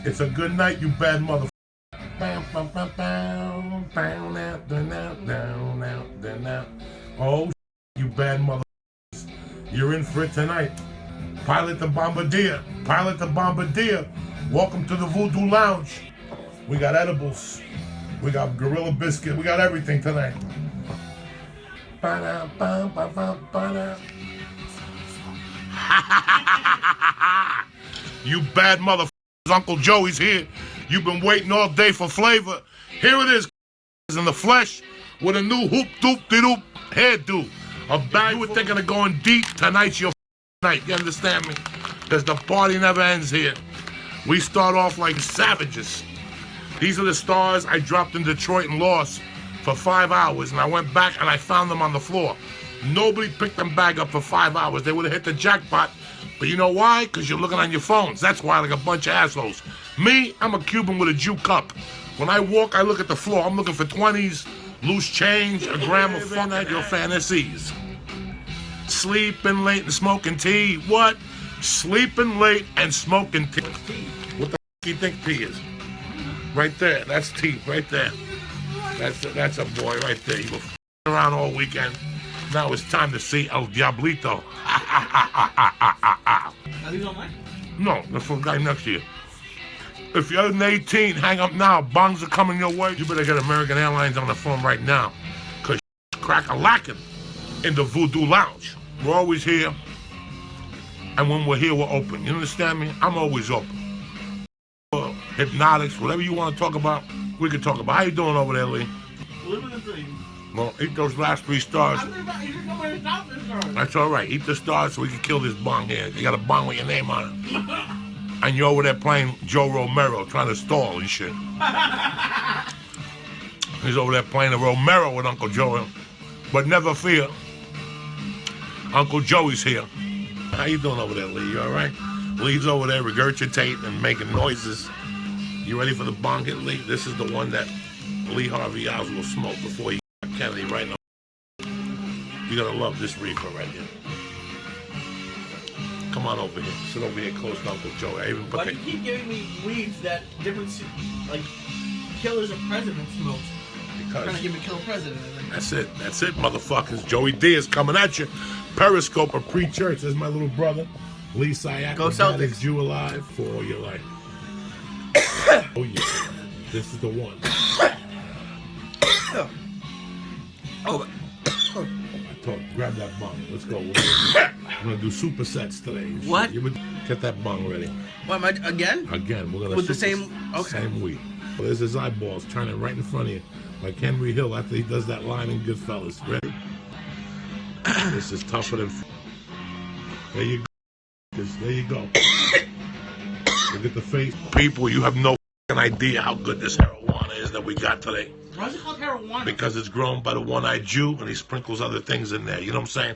It's a good night, you bad motherfucker. Oh, you bad motherfuckers. You're in for it tonight. Pilot the Bombardier. Pilot the Bombardier. Welcome to the Voodoo Lounge. We got edibles. We got gorilla biscuit. We got everything tonight. You bad motherfuckers. Uncle Joey's here. You've been waiting all day for flavor. Here it is in the flesh with a new hoop-doop-de-doop hairdo. A bag. You were thinking of going deep. Tonight's your night. You understand me? Because the party never ends here. We start off like savages. These are the stars I dropped in Detroit and lost for 5 hours, and I went back and I found them on the floor. Nobody picked them back up for 5 hours. They would have hit the jackpot. But you know why? Because you're looking on your phones. That's why, like a bunch of assholes. Me, I'm a Cuban with a Jew cup. When I walk, I look at the floor. I'm looking for 20s, loose change, a gram of fun at your fantasies. Sleeping late and smoking tea. What? Sleeping late and smoking tea. What the f*** you think tea is? Right there. That's tea. Right there. That's a boy right there. You were f***ing around all weekend. Now it's time to see El Diablito. Are these all mine? No, that's for the guy next to you. If you're an 18, hang up now. Bongs are coming your way. You better get American Airlines on the phone right now. Because crack-a-lacking in the Voodoo Lounge. We're always here. And when we're here, we're open. You understand me? I'm always open. Hypnotics, whatever you want to talk about, we can talk about. How you doing over there, Lee? Living the dream. Well, eat those last 3 stars. I'm about to come and stop this girl. That's all right. Eat the stars so we can kill this bong here. You got a bong with your name on it. And you're over there playing Joe Romero, trying to stall and shit. He's over there playing a Romero with Uncle Joey. But never fear, Uncle Joey's here. How you doing over there, Lee? You all right? Lee's over there regurgitating and making noises. You ready for the bong hit, Lee? This is the one that Lee Harvey Oswald smoked before he got Kennedy right now. You're gonna love this reefer right here. Come on over here. Sit over here close to Uncle Joey. I even put Why do you keep giving me weeds that different, like, killers of presidents smoke? Because Trying to give me kill president. That's it, motherfuckers. Joey Diaz coming at you. Periscope or pre-church. There's my little brother. Lee Syatt, Go the Celtics. baddest Jew alive for all your life. Oh yeah, this is the one. Oh. I told you, grab that bong. Let's go. We're gonna do supersets today. What? You would get that bong ready. What, am I, again? Again, we're gonna With the same, okay. Same week. Well, there's his eyeballs turning right in front of you, like Henry Hill after he does that line in Goodfellas. Ready? This is tougher than. There you go. There you go. Look at the face. People, you have no idea how good this marijuana is that we got today. Why is it called marijuana? Because it's grown by the one-eyed Jew, and he sprinkles other things in there. You know what I'm saying?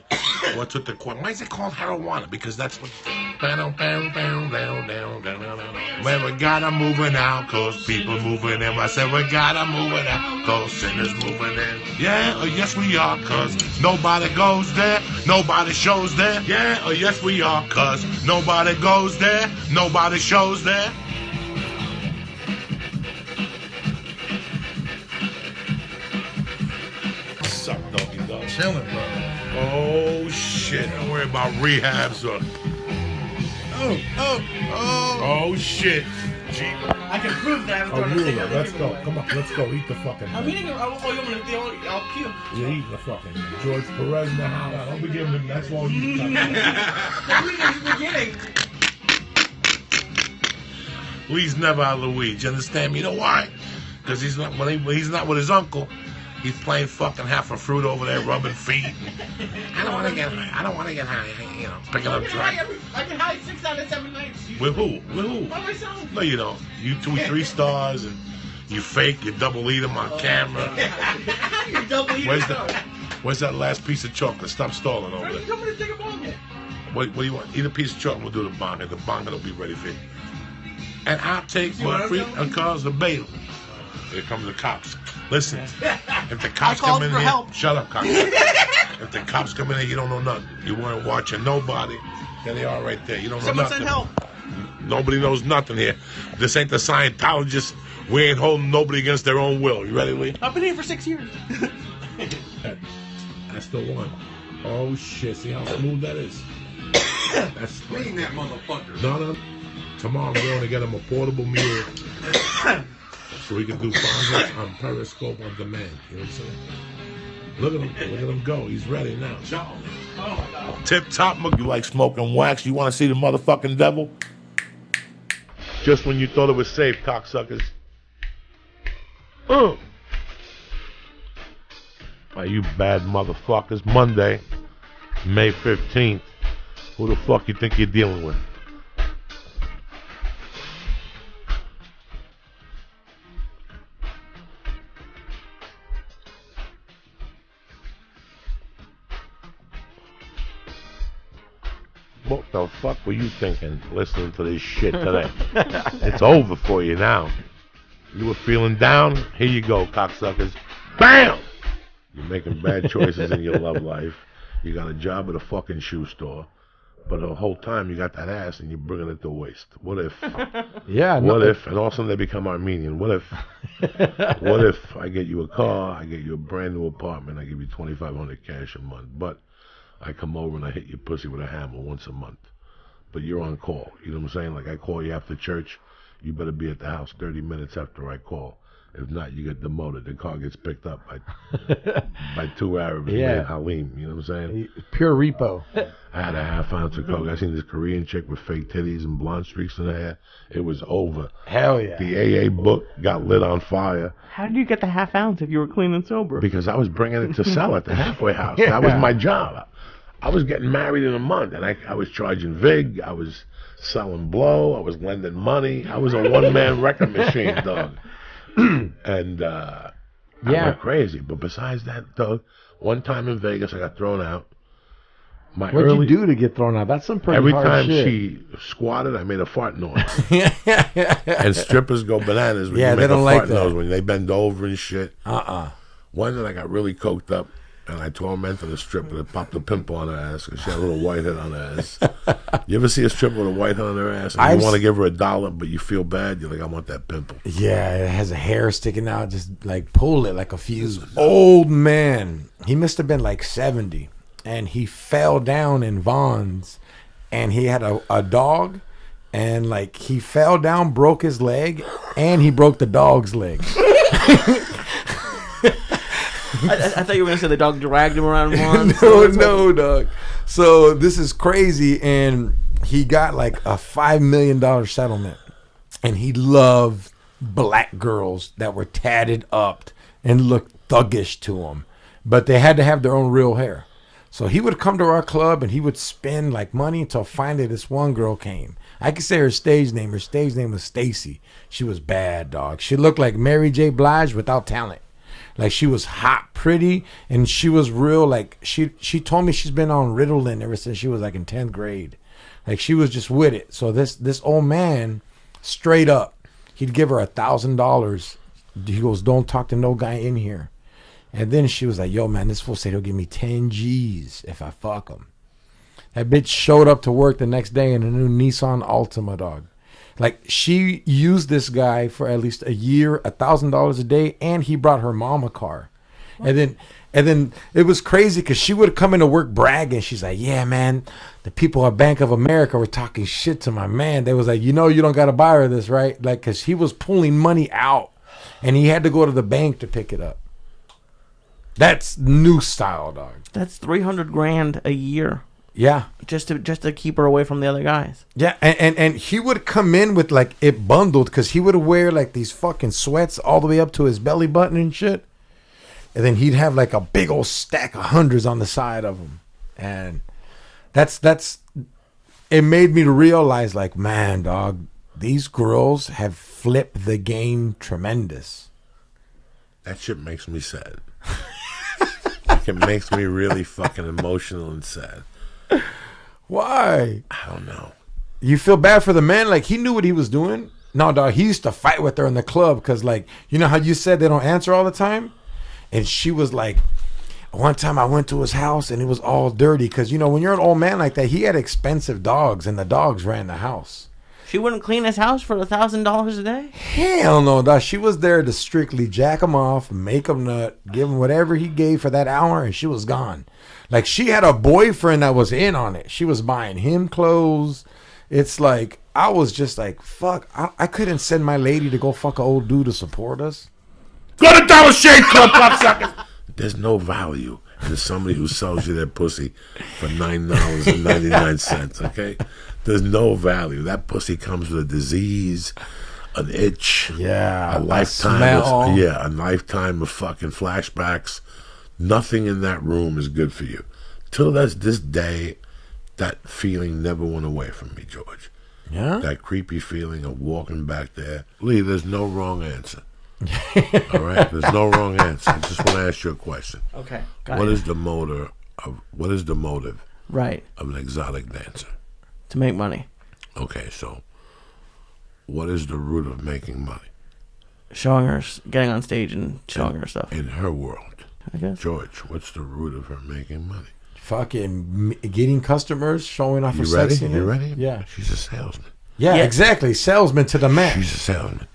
What's with the why is it called marijuana? Because that's what. Well, we gotta move it now, cause people moving in. I said we gotta move it now, cause sinners moving in. Yeah, or yes we are, cause nobody goes there, nobody shows there. Yeah, or yes we are, cause nobody goes there, nobody shows there. Suck, doggy dog. Chilling, bro. Oh shit! Don't worry about rehabs or. Oh shit! Gee. I can prove that I haven't A thrown a ruler. single Let's thing go. before. Come on, let's go. Eat the fucking. I'm eating it. Oh, you want me to I'll puke. You're eating the fucking George Perez in the house. Don't be giving him. That's all you can. What are you beginning? Lee's never out of the weeds. You understand me? You know why? Because he's not when he's not with his uncle. He's playing fucking half a fruit over there, rubbing feet. I don't want to get high. I don't want to get high. You know, picking up drugs. I can hide 6 out of 7 nights. With who? With who? By myself. No, you don't. You 2 or 3 stars, and you fake. You double eat them on camera. You double eat Where's that last piece of chocolate? Stop stalling over Where are you there. coming to take a bong hit? What do you want? Eat a piece of chocolate. We'll do the bong, and the bong will be ready for you. And I'll take See what my I'm free doing? and cause the bail. Here come the cops. Listen, if the cops I called come in for here, help. shut up, cops. If the cops come in here, you don't know nothing. You weren't watching nobody. There they are right there. You don't know Someone nothing. send help. Nobody knows nothing here. This ain't the Scientologists. We ain't holding nobody against their own will. You ready, Lee? I've been here for 6 years. That's the one. Oh, shit. See how smooth that is? That's Clean that motherfucker. No. Tomorrow I'm going to get him a portable mule so he can do projects on Periscope on demand. You know what I'm saying? Look at him go. He's ready now. Oh my God. Tip top. You like smoking wax? You want to see the motherfucking devil? Just when you thought it was safe, cocksuckers. Why, you bad motherfuckers. Monday, May 15th. Who the fuck you think you're dealing with? What the fuck were you thinking listening to this shit today? It's over for you now. You were feeling down? Here you go, cocksuckers. BAM! You're making bad choices in your love life. You got a job at a fucking shoe store. But the whole time you got that ass and you're bringing it to waste. What if? Yeah. What if? And all of a sudden they become Armenian. What if? What if I get you a car, I get you a brand new apartment, I give you $2,500 cash a month, but I come over and I hit your pussy with a hammer once a month. But you're on call. You know what I'm saying? Like I call you after church, you better be at the house 30 minutes after I call. If not, you get demoted. The car gets picked up by two Arabs named Halim. You know what I'm saying? Pure repo. I had a half ounce of coke. I seen this Korean chick with fake titties and blonde streaks in her hair. It was over. Hell yeah. The AA book got lit on fire. How did you get the half ounce if you were clean and sober? Because I was bringing it to sell at the halfway house. That was my job. I was getting married in a month, and I was charging vig. I was selling blow. I was lending money. I was a one-man record machine, dog. And I went crazy. But besides that, dog, one time in Vegas, I got thrown out. What'd you do to get thrown out? That's some pretty Every hard time shit. she squatted, I made a fart noise. And strippers go bananas when you they make don't a like fart that. noise, when they bend over and shit. One night I got really coked up, and I tormented a stripper that popped a pimple on her ass because she had a little white head on her ass. You ever see a stripper with a white head on her ass, and you want to give her $1, but you feel bad? You're like, I want that pimple. Yeah, it has a hair sticking out. Just like pull it like a fuse. Old man. He must have been like 70. And he fell down in Vaughn's. And he had a dog. And like he fell down, broke his leg. And he broke the dog's leg. I thought you were going to say the dog dragged him around once. No, dog. So this is crazy. And he got like a $5 million settlement. And he loved black girls that were tatted up and looked thuggish to him. But they had to have their own real hair. So he would come to our club and he would spend like money until finally this one girl came. I could say her stage name. Her stage name was Stacy. She was bad, dog. She looked like Mary J. Blige without talent. Like she was hot, pretty, and she was real. Like she told me she's been on Ritalin ever since she was like in 10th grade. Like she was just with it. So this old man, straight up, he'd give her $1,000. He goes, don't talk to no guy in here. And then she was like, yo, man, this fool said he'll give me 10 G's if I fuck him. That bitch showed up to work the next day in a new Nissan Altima, dog. Like, she used this guy for at least a year, $1,000 a day, and he brought her mom a car. And then it was crazy because she would come into work bragging. She's like, yeah, man, the people at Bank of America were talking shit to my man. They was like, you know, you don't got to buy her this, right? Like, because he was pulling money out, and he had to go to the bank to pick it up. That's new style, dog. That's $300,000 a year. Yeah. Just to keep her away from the other guys. Yeah, and he would come in with like it bundled because he would wear like these fucking sweats all the way up to his belly button and shit. And then he'd have like a big old stack of hundreds on the side of him. And that's it made me realize like, man, dog, these girls have flipped the game tremendous. That shit makes me sad. It makes me really fucking emotional and sad. Why? I don't know. You feel bad for the man? Like, he knew what he was doing? No, dog, he used to fight with her in the club because, like, you know how you said they don't answer all the time? And she was like, one time I went to his house and it was all dirty because, you know, when you're an old man like that, he had expensive dogs and the dogs ran the house. She wouldn't clean his house for $1,000 a day? Hell no, dog. She was there to strictly jack him off, make him nut, give him whatever he gave for that hour, and she was gone. Like, she had a boyfriend that was in on it. She was buying him clothes. It's like, I was just like, fuck. I couldn't send my lady to go fuck an old dude to support us. Go to Dollar Shave Club, cocksuckers. There's no value in somebody who sells you their pussy for $9.99, okay? There's no value. That pussy comes with a disease, an itch, Yeah, a lifetime, a lifetime of fucking flashbacks. Nothing in that room is good for you. Till this day, that feeling never went away from me, George. Yeah? That creepy feeling of walking back there. Lee, there's no wrong answer. All right? There's no wrong answer. I just want to ask you a question. Okay. What is the motive Right. of an exotic dancer? To make money. Okay, so what is the root of making money? Showing her, getting on stage and showing her stuff. In her world. I guess. George, what's the root of her making money? Fucking getting customers, showing off her You ready? sexiness. You ready? Yeah. She's a salesman. Yeah, Yeah. exactly. Salesman to the max. She's a salesman.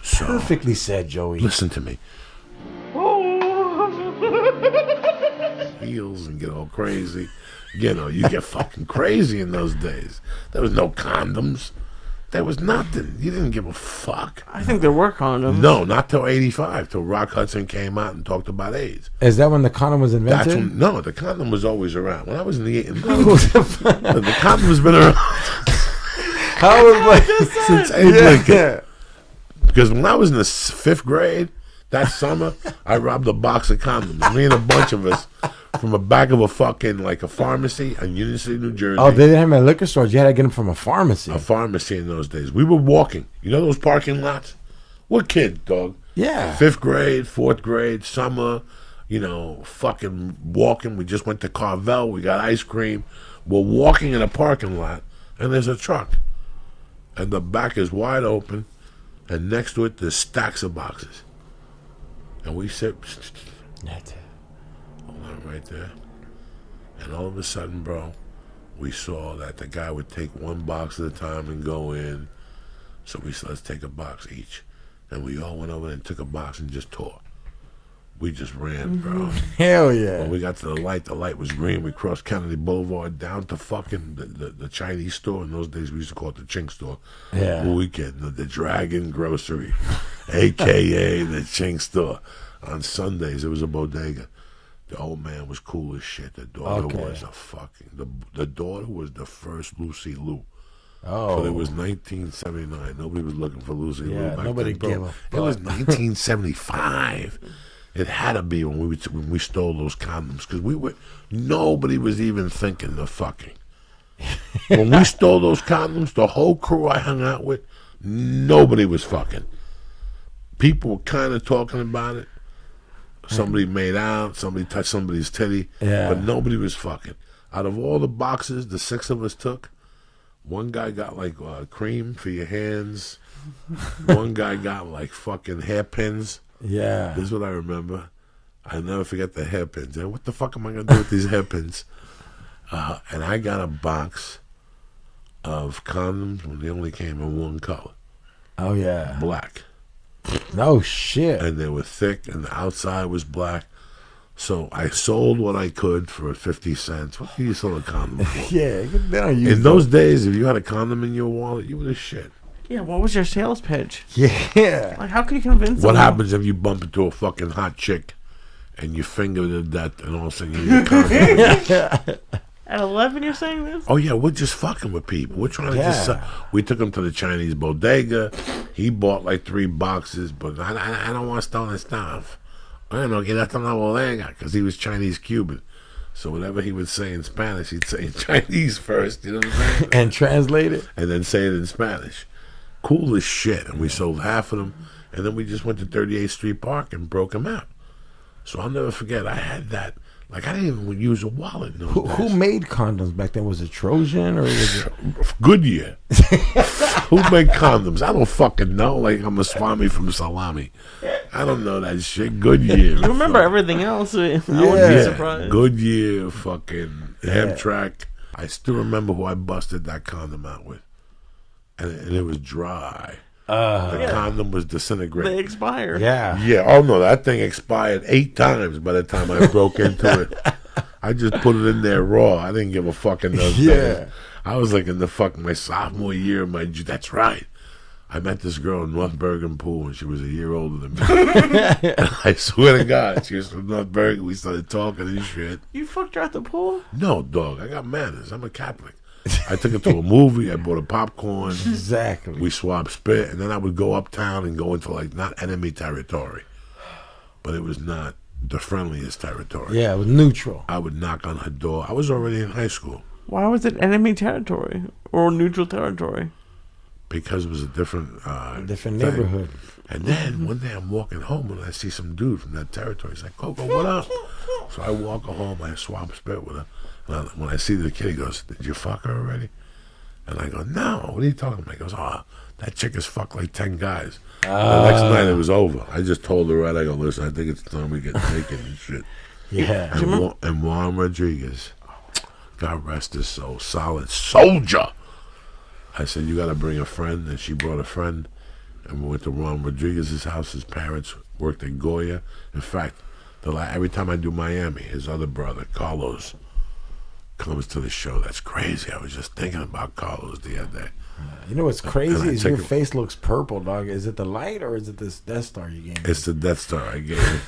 So, Perfectly said, Joey. listen to me. Heels and get all crazy. You know, you get fucking crazy in those days. There was no condoms. There was nothing. You didn't give a fuck. I think there were condoms. No, not till 85, till Rock Hudson came out and talked about AIDS. Is that when the condom was invented? No, the condom was always around. When I was in the 80s, the condom has been around How was like since Abe Lincoln. Because when I was in the 5th grade, that summer, I robbed a box of condoms. Me and a bunch of us from the back of a fucking, like a pharmacy in Union City, New Jersey. Oh, they didn't have them at liquor stores. You had to get them from a pharmacy. A pharmacy in those days. We were walking. You know those parking lots? We're kids, dog. Yeah. 5th grade, 4th grade, summer, you know, fucking walking. We just went to Carvel. We got ice cream. We're walking in a parking lot, and there's a truck. And the back is wide open, and next to it, there's stacks of boxes. And we sit That's it. right there. And all of a sudden, bro, we saw that the guy would take one box at a time and go in. So we said, let's take a box each. And we all went over there and took a box and just tore. We just ran, bro. Hell yeah. When we got to the light was green. We crossed Kennedy Boulevard down to fucking the Chinese store. In those days, we used to call it the Chink store. Yeah. What we getting? The Dragon Grocery, a.k.a. the Chink store. On Sundays, it was a bodega. The old man was cool as shit. The daughter was a fucking... The daughter was the first Lucy Liu. Oh. So it was 1979. Nobody was looking for Lucy Liu back nobody then, bro. gave a fuck. It was 1975. It had to be when we stole those condoms, because nobody was even thinking of fucking. When we stole those condoms, the whole crew I hung out with, nobody was fucking. People were kind of talking about it. Somebody made out, somebody touched somebody's titty, but nobody was fucking. Out of all the boxes the 6 of us took, one guy got like cream for your hands. One guy got like fucking hairpins. Yeah. This is what I remember. I never forget the hairpins. And what the fuck am I going to do with these hairpins? And I got a box of condoms when they only came in one color. Oh, yeah. Black. No shit. And they were thick, and the outside was black. So I sold what I could for 50 cents. What do you sell a condom for? Yeah. They don't use In those days, if you had a condom in your wallet, you were the shit. Yeah, what was your sales pitch? Yeah. Like, how could you convince What them? happens if you bump into a fucking hot chick and you finger her to death and all of a sudden you need a condom? At 11, you're saying this? Oh, yeah, we're just fucking with people. We're trying to just... we took him to the Chinese bodega. He bought like 3 boxes, but I don't want to steal his stuff. I don't know, get that from la bodega, because he was Chinese-Cuban. So whatever he would say in Spanish, he'd say in Chinese first, you know what I'm saying? And translate it? And then say it in Spanish. Cool as shit. And we sold half of them, and then we just went to 38th Street Park and broke them out. So I'll never forget, I had that. Like, I didn't even use a wallet. Who made condoms back then? Was it Trojan or was it Goodyear? Who made condoms? I don't fucking know. Like, I'm a Swami from Salami. I don't know that shit. Goodyear. You remember everything else. I wouldn't be surprised. Goodyear, fucking Amtrak. I still remember who I busted that condom out with. and it was dry. The condom was disintegrating. They expire. Yeah. Yeah. Oh no, that thing expired 8 times by the time I broke into it. I just put it in there raw. I didn't give a fuck in those days. I was like in the fucking my sophomore year. That's right. I met this girl in North Bergen Pool, and she was a year older than me. I swear to God, she was from North Bergen. We started talking and shit. You fucked her at the pool? No, dog. I got manners. I'm a Catholic. I took her to a movie. I bought her popcorn. Exactly. We swapped spit, and then I would go uptown and go into like not enemy territory, but it was not the friendliest territory. Yeah, it was neutral. I would knock on her door. I was already in high school. Why was it enemy territory or neutral territory? Because it was a different Different thing. neighborhood. And then one day I'm walking home and I see some dude from that territory. He's like, Coco, what up? So I walk her home. I swap spit with her. And when I see the kid, he goes, did you fuck her already? And I go, no. What are you talking about? He goes, oh, that chick has fucked like 10 guys. The next night it was over. I just told her right. I go, listen, I think it's time we get naked and shit. Yeah. And Juan Rodriguez, God rest his soul, solid soldier. I said, you got to bring a friend. And she brought a friend. And we went to Juan Rodriguez's house. His parents worked in Goya. In fact, every time I do Miami, his other brother, Carlos, comes to the show. That's crazy. I was just thinking about Carlos the other day. You know what's crazy is your him. face looks purple, dog. Is it the light or is it this Death Star you gave me? It's the Death Star I gave you.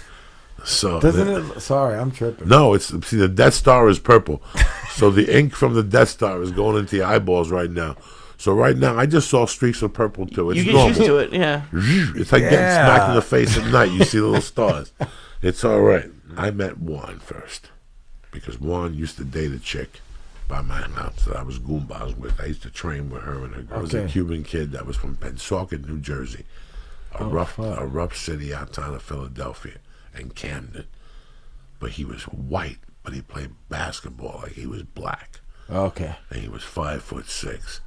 So Doesn't it? Sorry, I'm tripping. No, see the Death Star is purple. So the ink from the Death Star is going into your eyeballs right now. So right now, I just saw streaks of purple too. It's You get normal. used to it, yeah. It's like getting smacked in the face at night. You see the little stars. It's all right. I met Juan first because Juan used to date a chick by my house that I was goombas with. I used to train with her and her. I was a Cuban kid that was from Pennsauken, New Jersey, a rough city outside of Philadelphia and Camden. But he was white, but he played basketball like he was black. Okay. And he was 5'6".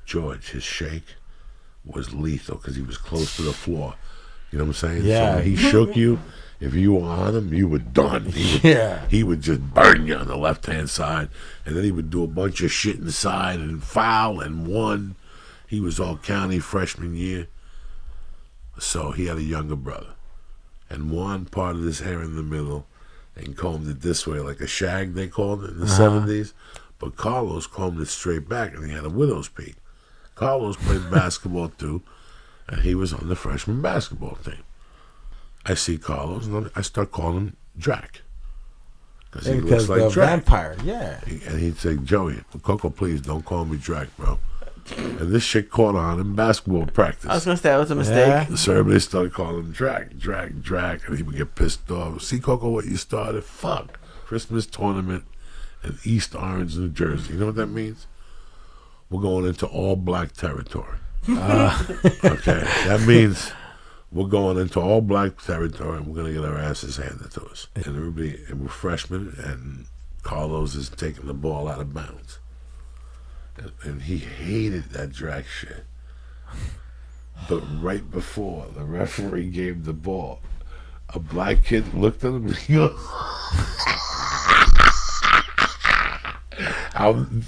George, his shake was lethal because he was close to the floor. You know what I'm saying? Yeah. So when he shook you, if you were on him, you were done. He would just burn you on the left-hand side. And then he would do a bunch of shit inside and foul and won. He was all county freshman year. So he had a younger brother. And Juan parted his hair in the middle and combed it this way, like a shag, they called it in the 70s. But Carlos combed it straight back, and he had a widow's peak. Carlos played basketball, too, and he was on the freshman basketball team. I see Carlos, and I start calling him Drac. Because he looks like the Drac. vampire, yeah. And he'd say, Joey, Coco, please don't call me Drac, bro. And this shit caught on in basketball practice. I was going to say that was a mistake. Yeah. So everybody started calling him Drac, and he would get pissed off. See, Coco, what you started? Fuck. Christmas tournament in East Orange, New Jersey. You know what that means? We're going into all black territory. Okay, that means we're going into all black territory and we're going to get our asses handed to us. And we're freshmen, and Carlos is taking the ball out of bounds. And he hated that Drac shit. But right before the referee gave the ball, a black kid looked at him and he goes,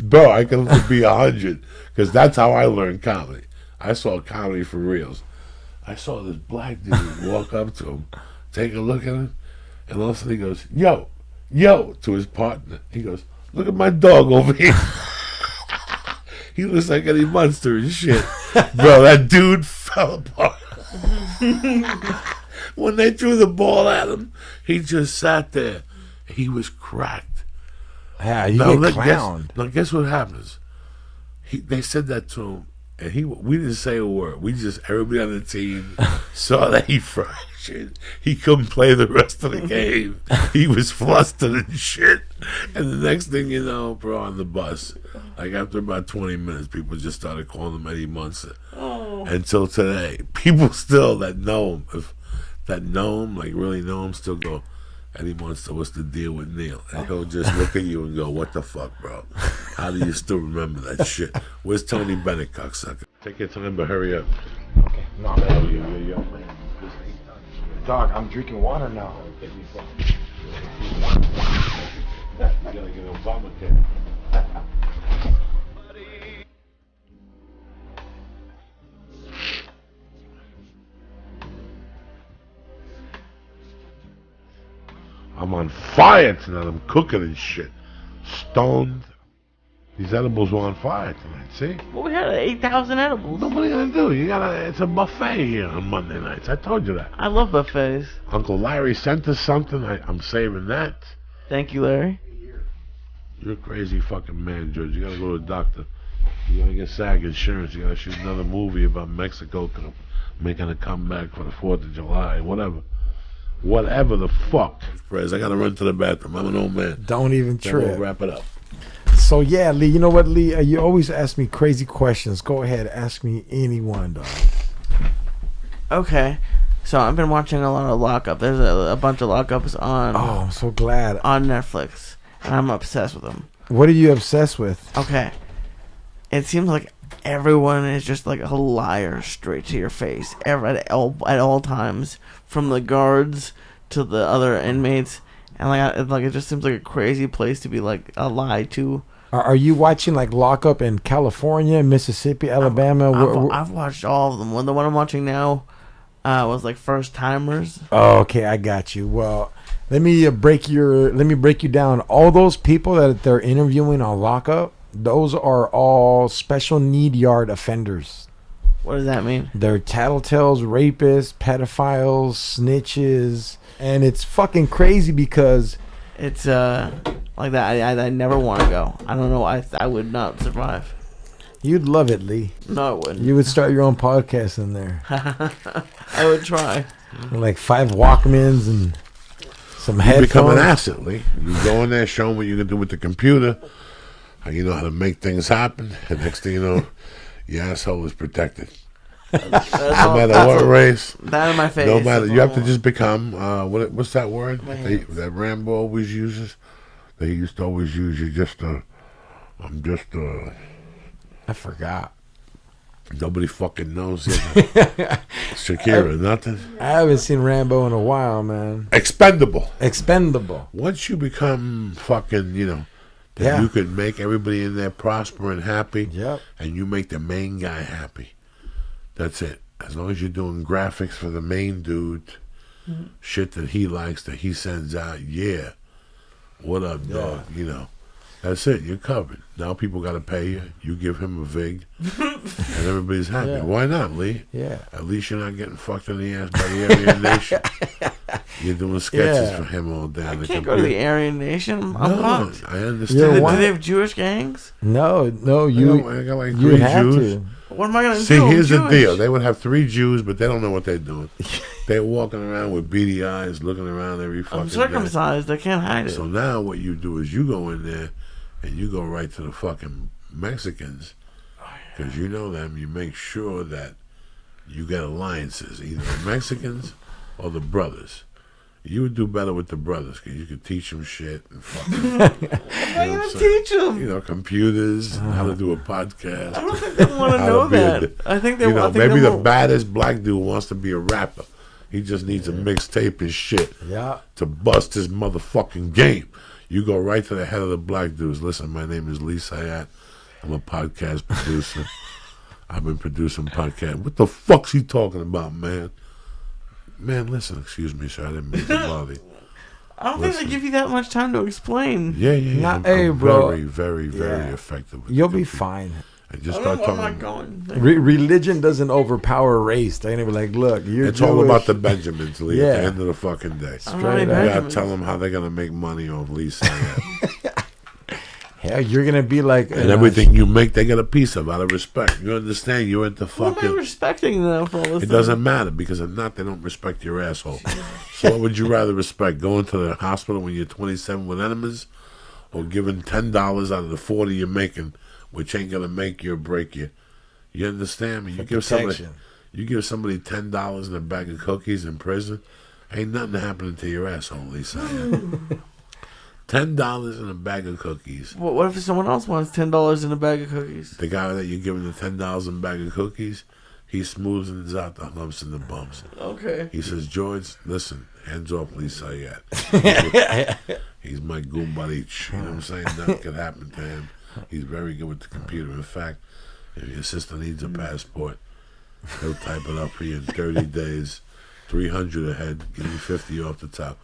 bro, I can be 100 because that's how I learned comedy. I saw comedy for reals. I saw this black dude walk up to him, take a look at him, and all of a sudden he goes, yo, to his partner. He goes, look at my dog over here. He looks like Eddie Munster and shit. Bro, that dude fell apart. When they threw the ball at him, he just sat there. He was cracked. Yeah, you get clowned. Now guess what happens? They said that to him, and we didn't say a word. Everybody on the team saw that he fractured. He couldn't play the rest of the game. He was flustered and shit. And the next thing you know, bro, on the bus, like after about 20 minutes, people just started calling him Eddie Munster. Oh. Until today, people still that know him, like really know him, still go, Eddie Munster, what's the deal with Neil? And he'll just look at you and go, what the fuck, bro? How do you still remember that shit? Where's Tony Bennett, cocksucker? Take your time, but hurry up. Okay, no, man. Dog, I'm drinking water now. You gotta get Obamacare. I'm on fire tonight. I'm cooking and shit. Stoned. These edibles were on fire tonight, see? Well, we had 8,000 edibles. But what are you gonna do? It's a buffet here on Monday nights. I told you that. I love buffets. Uncle Larry sent us something. I'm saving that. Thank you, Larry. You're a crazy fucking man, George. You gotta go to the doctor. You gotta get SAG insurance. You gotta shoot another movie about Mexico making a comeback for the 4th of July. Whatever the fuck. Perez, I gotta run to the bathroom. I'm an old man. Don't even Then trip. we'll wrap it up. So yeah, Lee, you know what, Lee? You always ask me crazy questions. Go ahead, ask me any one, dog. Okay. So I've been watching a lot of Lockup. There's a bunch of Lockups on Oh, I'm so glad. on Netflix, and I'm obsessed with them. What are you obsessed with? Okay. It seems like everyone is just like a liar straight to your face at all times, from the guards to the other inmates, and it just seems like a crazy place to be like a lie to. Are you watching like Lockup in California, Mississippi, Alabama? I've watched all of them. The one I'm watching now was like First Timers. Oh, okay, I got you. Well, let me break you down. All those people that they're interviewing on Lockup, those are all special need yard offenders. What does that mean? They're tattletales, rapists, pedophiles, snitches, and it's fucking crazy because It's like that. I never want to go. I don't know. I would not survive. you'd love it, Lee. No, I wouldn't. You would start your own podcast in there, I would try. like 5 Walkmans and some You headphones. become an asset, Lee. You go in there, show them what you can do with the computer, how you know how to make things happen, and next thing you know, your asshole is protected. No matter what race, That in my face. no matter, you have to Oh. just become, what's that word that Rambo always uses? That he used to always use, I'm just I forgot. nobody fucking knows. Shakira, nothing. I haven't seen Rambo in a while, man. Expendable. Expendable. Once you become fucking, that Yeah. you could make everybody in there prosper and happy, Yep. and you make the main guy happy. That's it. As long as you're doing graphics for the main dude, shit that he likes, that he sends out, yeah. What up, dog? That's it. You're covered. Now people got to pay you. You give him a vig, and everybody's happy. Yeah. Why not, Lee? Yeah. At least you're not getting fucked in the ass by the Aryan Nation. You're doing sketches Yeah. for him all day. I on the can't go to the computer. Aryan Nation. I'm No, fucked. I Yeah, understand. Do why? they have Jewish gangs? No, I you got like you 3 have Jews. to. What am I gonna See, do? I'm here's the Jewish. deal. They would have 3 Jews, but they don't know what they're doing. They're walking around with beady eyes, looking around every fucking I'm day. circumcised. I can't hide it. So now what you do is you go in there and you go right to the fucking Mexicans, because you know them. You make sure that you get alliances, either the Mexicans or the brothers. You would do better with the brothers, because you could teach them shit and fucking, I'm gonna teach them. computers, and how to do a podcast. I don't think they want to How know to be that. I think they want. maybe the baddest black dude wants to be a rapper. He just needs a mixtape and shit Yeah. to bust his motherfucking game. You go right to the head of the black dudes. Listen, my name is Syatt. I'm a podcast producer. I've been producing podcasts. What the fuck's he talking about, man? Man, listen, excuse me, sir. I didn't mean to bother you. I don't think they give you that much time to explain. Yeah. Not- I'm hey, bro. very, very, very Yeah. effective. With You'll the be computer. fine. And just I don't start know where am I talking. going? Religion doesn't overpower race. They're gonna be like, look, you're It's all about Jewish. the Benjamins, Lee, at Yeah. the end of the fucking day. I don't know any Straight up. You gotta Benjamins. tell them how they're gonna make money off Syatt. Hell, you're gonna be like, And everything you make, they get a piece of, out of respect. You understand? You're into Who am I fucking... respecting though for all this? It doesn't matter, because if not, they don't respect your asshole. So what would you rather respect? Going to the hospital when you're 27 with enemas, or giving $10 out of the 40 you're making, which ain't gonna make you or break you? You understand me? You give protection. somebody $10 and a bag of cookies in prison, ain't nothing happening to your asshole, Lisa. $10 and a bag of cookies. What if someone else wants $10 in a bag of cookies? The guy that you're giving the $10 and a bag of cookies, he smoothens out the lumps and the bumps. Okay. He says, George, listen, hands off Syatt. He's my goombadich. You know what I'm saying? Nothing could happen to him. He's very good with the computer. In fact, if your sister needs a passport, he'll type it up for you in 30 days. 300 ahead, give you 50 off the top.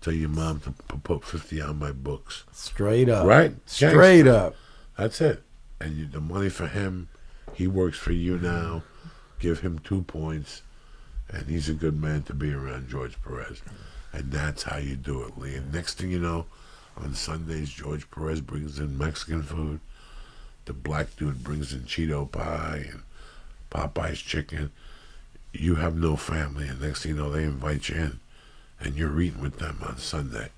Tell your mom to put 50 on my books. Straight up. Right? Straight Gangsta. up. That's it. And the money for him, he works for you now. Give him 2 points. And he's a good man to be around, George Perez. And that's how you do it, Lee. And next thing you know, on Sundays, George Perez brings in Mexican food. The black dude brings in Cheeto pie and Popeye's chicken. You have no family, and next thing you know, they invite you in, and you're eating with them on Sunday.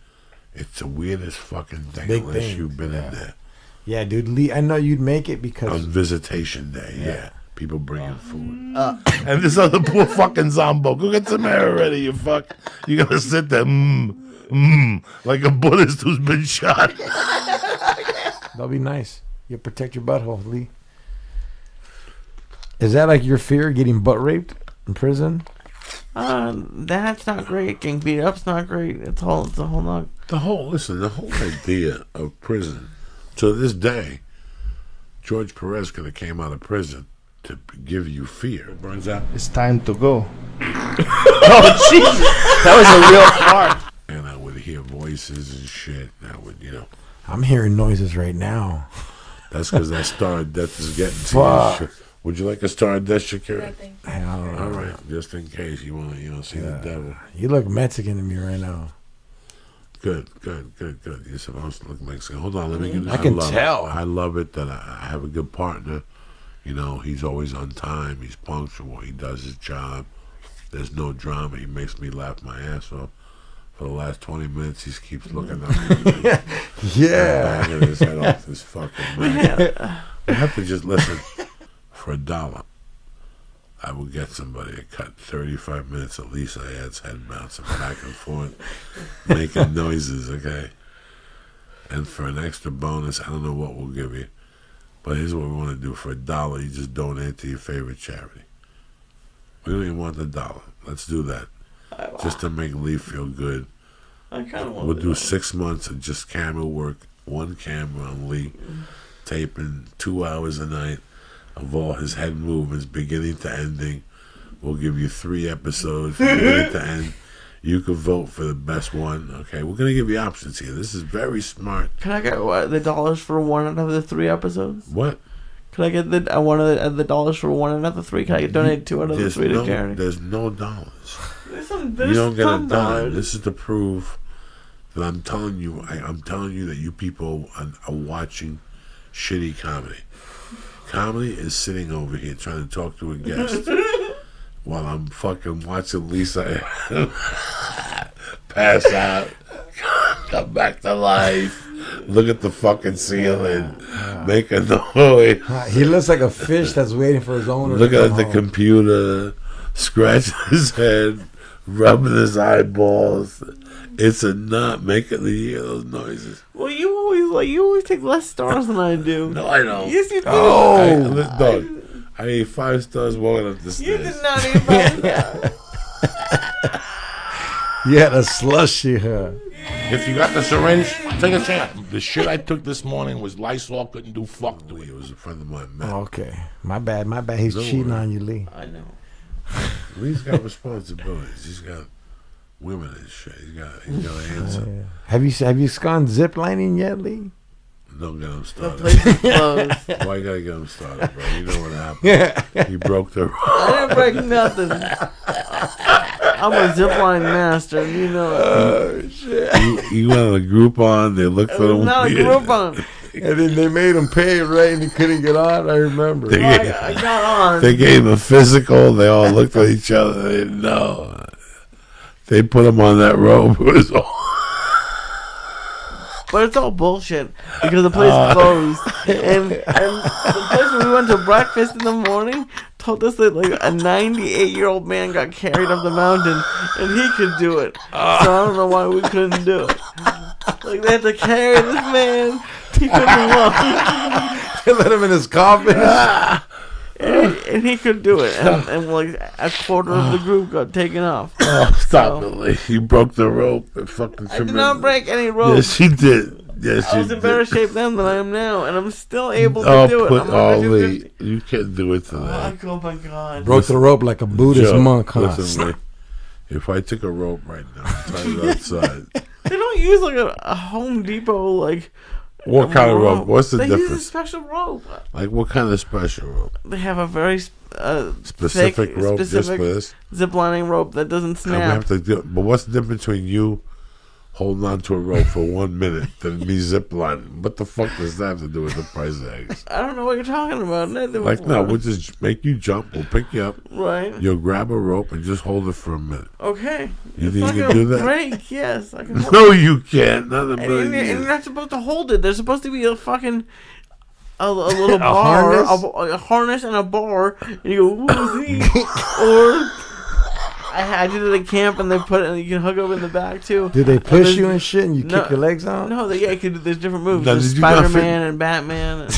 It's the weirdest fucking thing, Big unless thing. you've been Yeah. in there. Yeah, dude, Lee, I know you'd make it because On visitation day, yeah. People bringing food. And this other poor fucking Zombo. Go get some air already, you fuck. You're gonna sit there, like a Buddhist who's been shot. that'll be nice. You'll protect your butthole, Lee. Is that like your fear, getting butt raped in prison? That's not great. Getting beat up's not great. It's a whole lot. The whole idea of prison, to this day, George Perez could have came out of prison to give you fear. Burns out. It's time to go. Oh, Jesus. That was a real fart. And I would hear voices and shit. I would, I'm hearing noises right now. that's because that Star of Death is getting to Fuck. you. Would you like a Star of Death, Shakira? I don't know. All right, just in case you want to, see the devil. You look Mexican to me right now. Good. You're supposed to look Mexican. Hold on, let me get this. I can love tell. It. I love it that I have a good partner. He's always on time. He's punctual. He does his job. There's no drama. He makes me laugh my ass off. For the last 20 minutes, he keeps looking at me. Yeah. Banging his head off this fucking man. I have to just listen. For $1, I will get somebody to cut 35 minutes at least. I had head bouncing back and forth, making noises, okay? And for an extra bonus, I don't know what we'll give you. But here's what we want to do. For $1, you just donate to your favorite charity. We don't even want the $1. Let's do that. Just to make Lee feel good. I kind of want We'll do 6 months of just camera work, one camera on Lee, taping 2 hours a night of all his head movements, beginning to ending. We'll give you 3 episodes from beginning to end. You can vote for the best one. Okay, we're gonna give you options here. This is very smart. Can I get the dollars for one out of the 3 episodes? What? Can I get the dollars for one out of the 3? Can I donate 2 out of the 3 to charity? There's no dollars. There's You don't get a some dime. dollars. This is to prove that I'm telling you. I'm telling you that you people are watching shitty comedy. Comedy is sitting over here trying to talk to a guest while I'm fucking watching Lisa pass out, come back to life, look at the fucking ceiling, make a noise, He looks like a fish that's waiting for his owner. look to come at the home. computer, scratching his head, rubbing his eyeballs. It's a nut making the hear those noises. Well, you always take less stars than I do. No, I don't. Yes, you do. Dog, I ate 5 stars walking up the You stairs. did not eat mine. You had a slushy, huh? If you got the syringe, take a chance. The shit I took this morning was Lysol, couldn't do fuck to It it. was a friend of mine, Matt. Okay. My bad. He's No cheating worry. on you, Lee. I know. Lee's got responsibilities. He's got women and shit. He's got to answer. Yeah. Have you gone zip lining yet, Lee? Don't get him The started. place is closed. Why you gotta get him started, bro? You know what happened. He broke the I didn't break nothing. I'm a zipline master, and you know it. he went on a Groupon. They looked It for was him. not a Groupon. And then they made him pay it right, and he couldn't get on. I remember. They, I got on. they gave him a physical. They all looked at each other. They didn't know. They put him on that rope. It was all. But it's all bullshit because the place closed. And the place where we went to breakfast in the morning told us that like a 98-year-old man got carried up the mountain and he could do it. So I don't know why we couldn't do it. Like they had to carry this man. He couldn't walk. They let him in his coffin. And he could do it. And like a quarter of the group got taken off. Oh, stop So- it, Lee. You broke the rope. It fucking I did not break any ropes. Yes, you did. Yes, I you was in did. better shape then than I am now, and I'm still able to do it. I'm over Lee, 250. you can't do it today. Oh my god. Broke the rope like a Buddhist Joe, monk, huh? listen, Lee, if I took a rope right now and tied it outside, don't use like a Home Depot like. What kind of rope? What's the They use a difference? special rope. Like what kind of special rope? They have a very Specific thick, rope just specific for this? zip lining rope that doesn't And we snap. have to do, but what's the difference between you holding on to a rope for 1 minute than me zip lining? What the fuck does that have to do with the price of eggs? I don't know what you're talking about. Like, no, we'll just make you jump. We'll pick you up. Right. You'll grab a rope and just hold it for a minute. Okay. You It's think like you a can do that? break. Yes, I can. Hold No, you can't. Not a And million you're years. not supposed to hold it. There's supposed to be a fucking a little bar, a harness and a bar, and you go woozy. Or I did it at camp, and they put it, and you can hook up in the back too. Did they push you and shit, and you No, kick your legs out? No, you could do. There's different moves. Now, There's did you not Spider-Man and Batman. And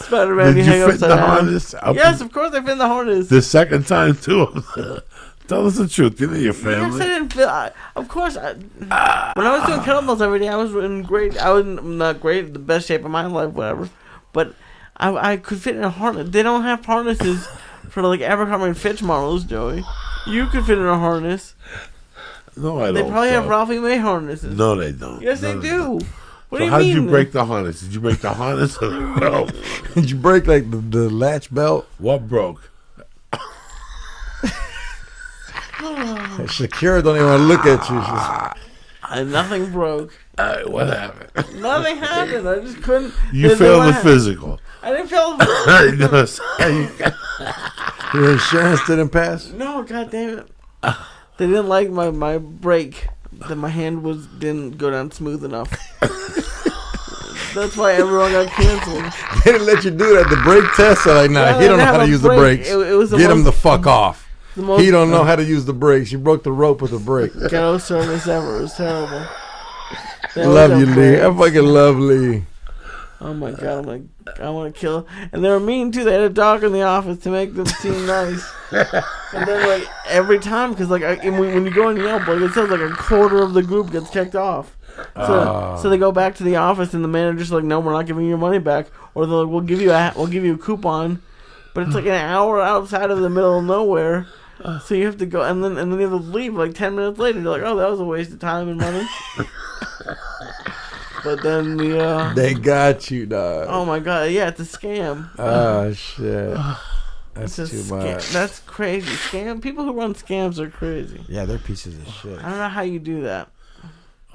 Spider-Man, Did you you hang fit upside the down. harness? Yes, of course I fit in the harness. The second time too. Tell us the truth. You know your Yes, family. I didn't feel. Of course, when I was doing kettlebells every day, I was in great. I was not great, the best shape of my life, whatever. But I could fit in a harness. They don't have harnesses for like Abercrombie and Fitch models, Joey. You could fit in a harness. No, I They don't. probably have so. Ralphie May harnesses. No, they don't. Yes, No, they do. What So do you how mean? did you break the harness? Did you break the harness or the rope? Did you break like the latch belt? What broke? Shakira don't even want to look at you. She's, Nothing broke. All right, what happened? Nothing happened. I just couldn't. You there's failed no the way- physical. I didn't feel. No, your insurance didn't pass? No, god damn it. They didn't like my break. That my hand didn't go down smooth enough. That's why everyone got canceled. They didn't let you do that. The brake test, they're like, nah, Yeah, he don't they know how have to a use the brake. brakes. It was the Get him most- the fuck off. The most He don't know how to use the brakes. You broke the rope with a brake. ghetto service ever. It was terrible. They Love always you, have Lee. I brakes. fucking love Lee. Oh my god, I want to kill. And they were mean too. They had a dog in the office to make them seem nice. And then like every time, because like when you go in Yelp, like it says like a quarter of the group gets kicked off. So they go back to the office, and the manager's like, "No, we're not giving you your money back." Or they're like, "We'll give you a coupon," but it's like an hour outside of the middle of nowhere. So you have to go, and then you have to leave like 10 minutes later. You're like, "Oh, that was a waste of time and money." But then They got you, dog. oh my god, yeah, it's a scam. Oh, shit. That's It's a too scam. much. That's crazy. People who run scams are crazy. Yeah, they're pieces of shit. I don't know how you do that.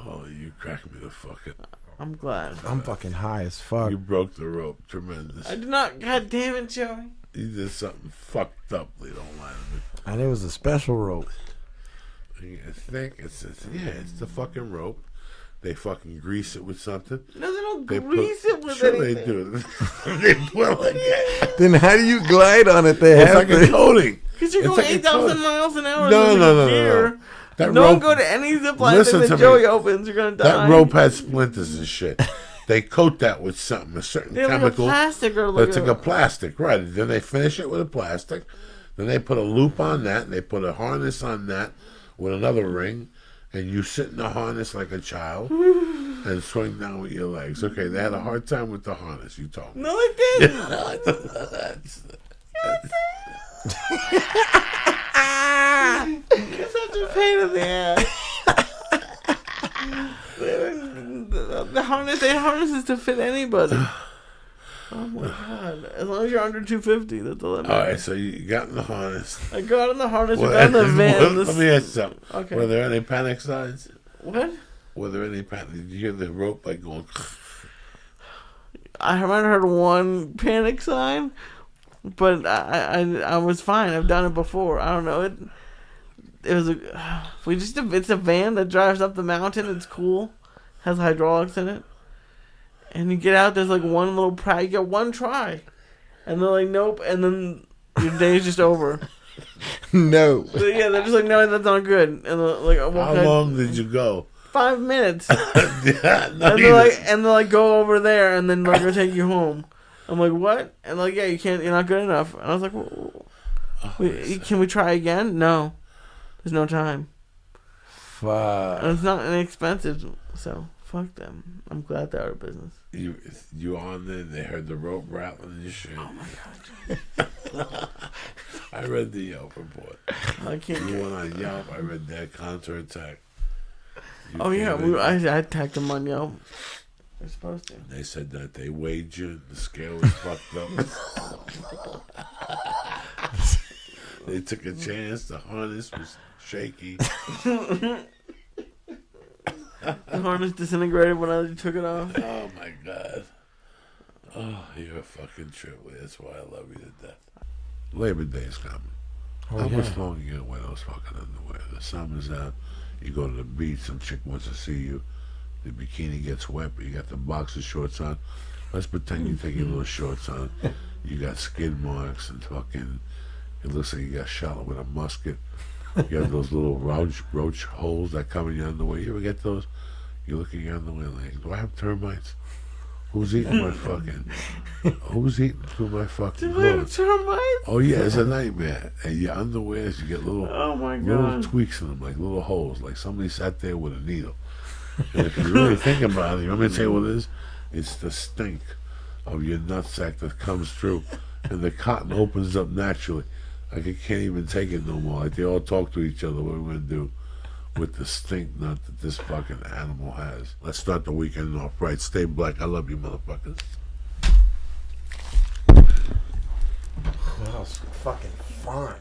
Oh, you cracked me the fucking. I'm glad. I'm fucking high as fuck. You broke the rope. Tremendous. I did not. God damn it, Joey. You did something fucked up. They don't lie to me. And it was a special rope. I think it's the fucking rope. They fucking grease it with something. No, they don't They grease it with sure anything. they do. They put like that. Then how do you glide on it? They It's have like a to. coating. Because you're It's going like a 8,000 coating. miles an hour. No, in no. gear. That Don't rope, go to any zip line Listen thing to that me. Joey opens. You're gonna die. that rope has splinters and shit. They coat that with something, a certain They're like a chemical. plastic or But it's like a plastic, right? Then they finish it with a plastic. Then they put a loop on that. And they put a harness on that with another ring. And you sit in the harness like a child and swing down with your legs. Okay, they had a hard time with the harness, you told me. No, they didn't. You're such a pain in the ass. The harness, they harnesses to fit anybody. Oh my god! As long as you're under 250, that's all that All matters. right, so you got in the harness. I got in the harness. We Well, got in the van. let me ask you something. Okay. Were there any panic signs? What? Were there any panic? Did you hear the rope like going? I might have heard one panic sign, but I was fine. I've done it before. I don't know it. It was it's a van that drives up the mountain. It's cool, has hydraulics in it, and you get out. There's like one little you get one try, and they're like nope, and then your day's just over. No. So, yeah, they're just like no, that's not good, and they're like How long did you go? 5 minutes. Yeah, no, And they're like, go over there, and then they're gonna take you home. I'm like, what? And like, yeah, you're not good enough. And I was like, can we try again? No, there's no time. Fuck. And it's not inexpensive, so fuck them. I'm glad they're out of business. You on there? They heard the rope rattling and shit. Oh my god! I I read the Yelp report. I can't. You went on Yelp. I read that counterattack. Oh yeah, I tagged them on Yelp. They're supposed to. They said that they weighed you. The scale was fucked up. They took a chance. The harness was shaky. The harness disintegrated when I took it off. Oh my god. Oh, you're a fucking trip. That's why I love you to death. Labor Day is coming. How much longer you gonna wear those fucking underwear? The summer's out. You go to the beach. Some chick wants to see you. The bikini gets wet, but you got the boxer shorts on. Let's pretend you take your little shorts on. You got skid marks and fucking. It looks like you got shot with a musket. You have those little roach holes that come in your underwear. You ever get those? You look at your underwear like, do I have termites? Who's eating my fucking? Who's eating through my fucking Do I have clothes? termites? Oh yeah, it's a nightmare. And your underwears, you get little, Oh my little god. tweaks in them, like little holes, like somebody sat there with a needle. And if you really think about it, you want me to tell you what it is? It's the stink of your nutsack that comes through, and the cotton opens up naturally. Like I can't even take it no more. Like they all talk to each other. What are we gonna do with the stink nut that this fucking animal has? Let's start the weekend off right. Stay black. I love you, motherfuckers. That was fucking fun.